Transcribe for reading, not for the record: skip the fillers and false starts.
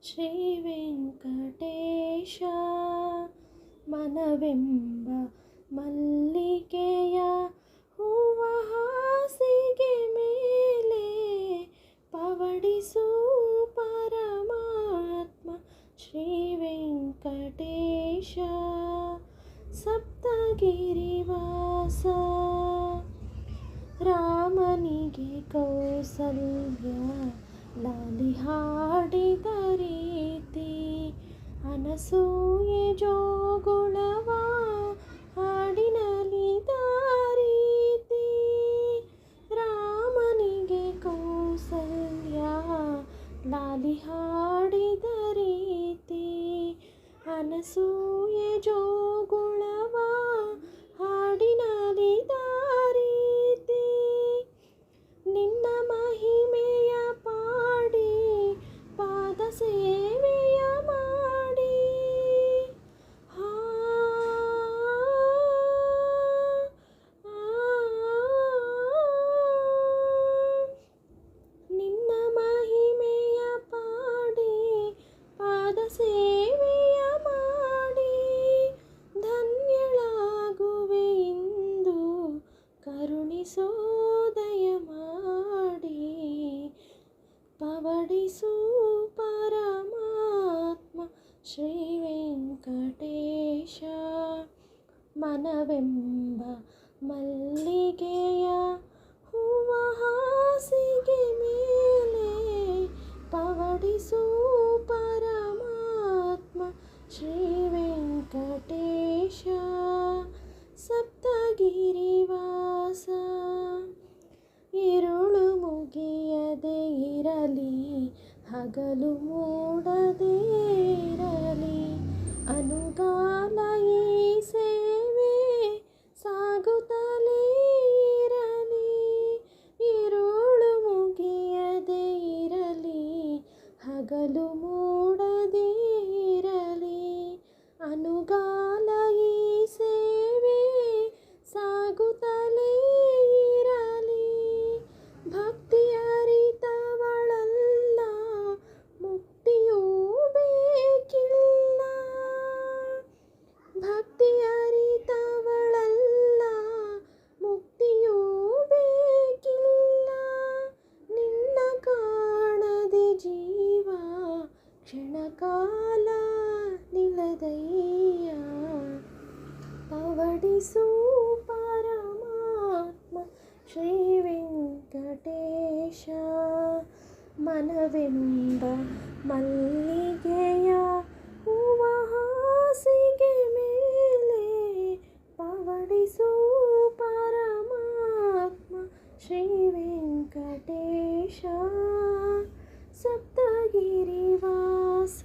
ಶ್ರೀ ವೆಂಕಟೇಶ ಮನವೆಂಬ ಮಲ್ಲಿಗೆಯ ಹೂವ ಹಾಸಿಗೆ ಮೇಲೆ ಪವಡಿಸು ಪರಮಾತ್ಮ ಶ್ರೀ ವೆಂಕಟೇಶ ಸಪ್ತಗಿರಿವಾಸ ರಾಮನಿಗೆ ಕೌಸಲ್ಯ ಲಾಲಿ ಹಾಡಿದ ರೀತಿ ಅನಸೂಯೆ ಜೋಗುಳವ ಹಾಡಿನಲಿದ ರೀತಿ ರಾಮನಿಗೆ ಕೌಸಲ್ಯ ಲಾಲಿ ಹಾಡಿದ ರೀತಿ ಅನಸೂಯೆ ಜೋಗುಳವ ಹಾಡಿನಲಿದ ರೀತಿ ನಿನ್ನ ಮಹಿಮೆಯ ಪಾಡಿ ಪಾದ ಸೇವೆಯ ಮಾಡಿ ಹಾ ನಿನ್ನ ಮಹಿಮೆಯ ಪಾಡಿ ಪಾದ ಸೇವೆಯ ಮಾಡಿ ಧನ್ಯಳಾಗುವೆ ಇಂದು ಕರುಣಿಸೋದಯ ಮಾಡಿ ಪವಡಿಸು ಪರಮಾತ್ಮ ಶ್ರೀ ವೆಂಕಟೇಶ ಮನವೆಂಬ ಮಲ್ಲಿಗೆಯ ಹೂವ ಹಾಸಿಗೆ ಮೇಲೆ ಪವಡಿಸು ಪರಮಾತ್ಮ ಶ್ರೀ ವೆಂಕಟೇಶ ಸಪ್ತಗಿರಿವಾಸ ಇರುಳು ಮುಗಿಯದೆ ಇರಲಿ ಹಗಲು ಮೂಡದೆ ಇರಲಿ ಅನುಗಾಲ ಈ ಸೇವೆ ಸಾಗುತ್ತಲೇ ಇರಲಿ ಇರುಳು ಮುಗಿಯದೆ ಇರಲಿ ಹಗಲು ಮೂಡದೆ ಇರಲಿ ಅನುಗಾಲ ಈ ಸೇವೆ ಸಾಗುತ್ತಲೇ ಇರಲಿ ಭಕ್ತಿ ಅರಿತವಳಲ್ಲ ಮುಕ್ತಿಯೂ ಬೇಕಿಲ್ಲ ಭಕ್ತಿ ಅರಿತವಳಲ್ಲ ಮುಕ್ತಿಯೂ ಬೇಕಿಲ್ಲ ನಿನ್ನ ಕಾಣದೆ ಜೀವ ಕ್ಷಣಕಾಲ ನಿಲ್ಲದಯ್ಯ ಪವಡಿಸು ಪರಮಾತ್ಮ ಶ್ರೀ ವೆಂಕಟೇಶ ಮನವೆಂಬ ಮಲ್ಲಿಗೆಯ ಹೂವ ಹಾಸಿಗೆ ಮೇಲೆ ಪವಡಿಸು ಪರಮಾತ್ಮ ಶ್ರೀ ವೆಂಕಟೇಶ ಸಪ್ತಗಿರಿವಾಸ